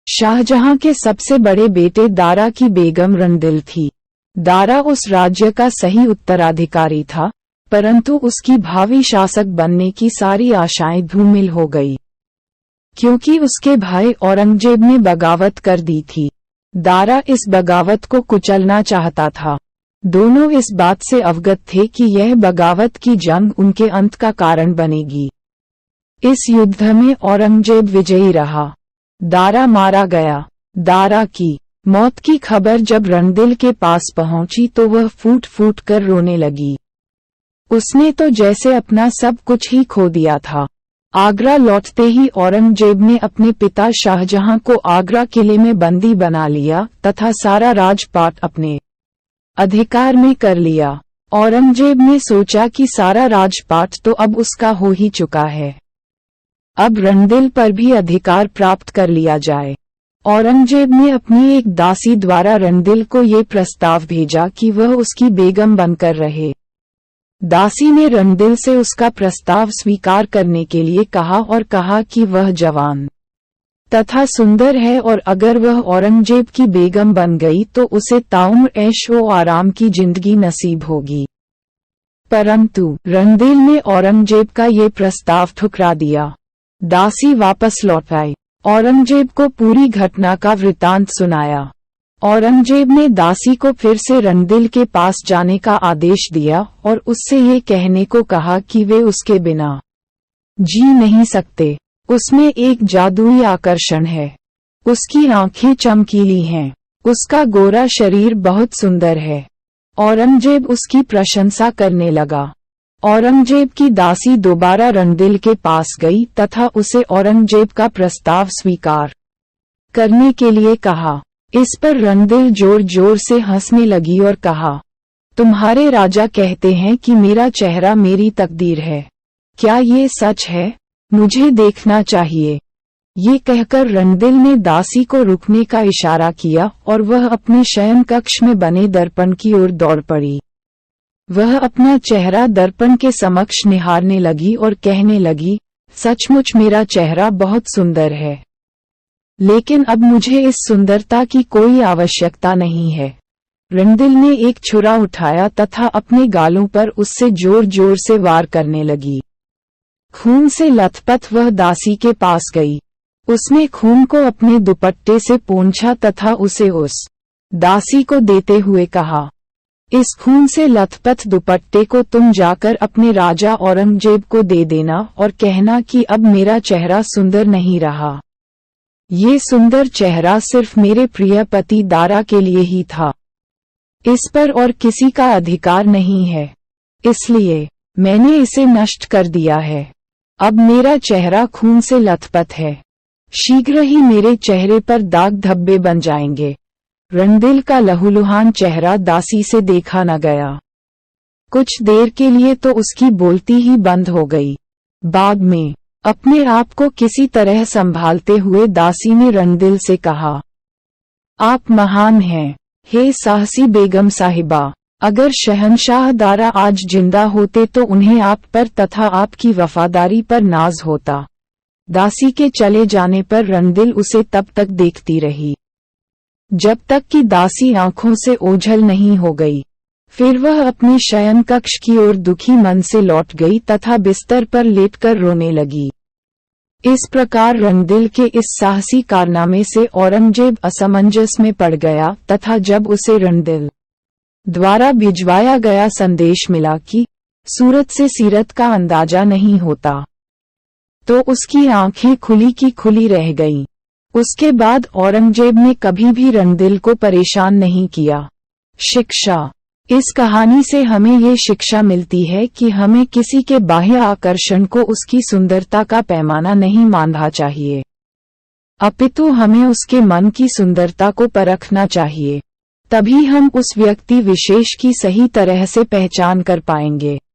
शाहजहां के सबसे बड़े बेटे दारा की बेगम रंदिल थी। दारा उस राज्य का सही उत्तराधिकारी था, परंतु उसकी भावी शासक बनने की सारी आशाएं धूमिल हो गई, क्योंकि उसके भाई औरंगजेब ने बगावत कर दी थी। दारा इस बगावत को कुचलना चाहता था। दोनों इस बात से अवगत थे कि यह बगावत की जंग उनके अंत का कारण बनेगी। इस युद्ध में औरंगजेब विजयी रहा। दारा मारा गया। दारा की मौत की खबर जब रंदिल के पास पहुंची तो वह फूट फूट कर रोने लगी। उसने तो जैसे अपना सब कुछ ही खो दिया था। आगरा लौटते ही औरंगजेब ने अपने पिता शाहजहां को आगरा किले में बंदी बना लिया तथा सारा राजपाट अपने अधिकार में कर लिया। औरंगजेब ने सोचा कि सारा राजपाट तो अब उसका हो ही चुका है, अब रंदिल पर भी अधिकार प्राप्त कर लिया जाए। औरंगजेब ने अपनी एक दासी द्वारा रंदिल को ये प्रस्ताव भेजा कि वह उसकी बेगम बनकर रहे। दासी ने रंदिल से उसका प्रस्ताव स्वीकार करने के लिए कहा और कहा कि वह जवान तथा सुंदर है और अगर वह औरंगजेब की बेगम बन गई तो उसे ताउम्र ऐशो आराम की जिंदगी नसीब होगी। परंतु रंदिल ने औरंगजेब का ये प्रस्ताव ठुकरा दिया। दासी वापस लौट आई। औरंगजेब को पूरी घटना का वृतांत सुनाया। औरंगजेब ने दासी को फिर से रंदिल के पास जाने का आदेश दिया और उससे ये कहने को कहा कि वे उसके बिना जी नहीं सकते। उसमें एक जादुई आकर्षण है। उसकी आंखें चमकीली हैं। उसका गोरा शरीर बहुत सुंदर है। औरंगजेब उसकी प्रशंसा करने लगा। औरंगजेब की दासी दोबारा रंदिल के पास गई तथा उसे औरंगजेब का प्रस्ताव स्वीकार करने के लिए कहा। इस पर रंदिल जोर जोर से हंसने लगी और कहा, तुम्हारे राजा कहते हैं कि मेरा चेहरा मेरी तकदीर है। क्या ये सच है? मुझे देखना चाहिए। ये कहकर रंदिल ने दासी को रुकने का इशारा किया और वह अपने शयन कक्ष में बने दर्पण की ओर दौड़ पड़ी। वह अपना चेहरा दर्पण के समक्ष निहारने लगी और कहने लगी, सचमुच मेरा चेहरा बहुत सुंदर है, लेकिन अब मुझे इस सुंदरता की कोई आवश्यकता नहीं है। रंदिल ने एक छुरा उठाया तथा अपने गालों पर उससे जोर जोर से वार करने लगी। खून से लथपथ वह दासी के पास गई। उसने खून को अपने दुपट्टे से पोंछा तथा उसे उस दासी को देते हुए कहा, इस खून से लथपथ दुपट्टे को तुम जाकर अपने राजा औरंगजेब को दे देना और कहना कि अब मेरा चेहरा सुंदर नहीं रहा। ये सुंदर चेहरा सिर्फ मेरे प्रिय पति दारा के लिए ही था। इस पर और किसी का अधिकार नहीं है, इसलिए मैंने इसे नष्ट कर दिया है। अब मेरा चेहरा खून से लथपथ है। शीघ्र ही मेरे चेहरे पर दाग धब्बे बन जाएंगे। रंदिल का लहूलुहान चेहरा दासी से देखा न गया। कुछ देर के लिए तो उसकी बोलती ही बंद हो गई। बाद में अपने आप को किसी तरह संभालते हुए दासी ने रंदिल से कहा, आप महान हैं, हे साहसी बेगम साहिबा। अगर शहंशाह दारा आज जिंदा होते तो उन्हें आप पर तथा आपकी वफादारी पर नाज होता। दासी के चले जाने पर रंदिल उसे तब तक देखती रही जब तक कि दासी आंखों से ओझल नहीं हो गई। फिर वह अपने शयन कक्ष की ओर दुखी मन से लौट गई तथा बिस्तर पर लेटकर रोने लगी। इस प्रकार रंदिल के इस साहसी कारनामे से औरंगजेब असमंजस में पड़ गया तथा जब उसे रंदिल द्वारा भिजवाया गया संदेश मिला कि सूरत से सीरत का अंदाजा नहीं होता, तो उसकी आंखें खुली की खुली रह गईं। उसके बाद औरंगजेब ने कभी भी रंदिल को परेशान नहीं किया। शिक्षा। इस कहानी से हमें ये शिक्षा मिलती है कि हमें किसी के बाह्य आकर्षण को उसकी सुंदरता का पैमाना नहीं मानना चाहिए, अपितु हमें उसके मन की सुंदरता को परखना चाहिए। तभी हम उस व्यक्ति विशेष की सही तरह से पहचान कर पाएंगे।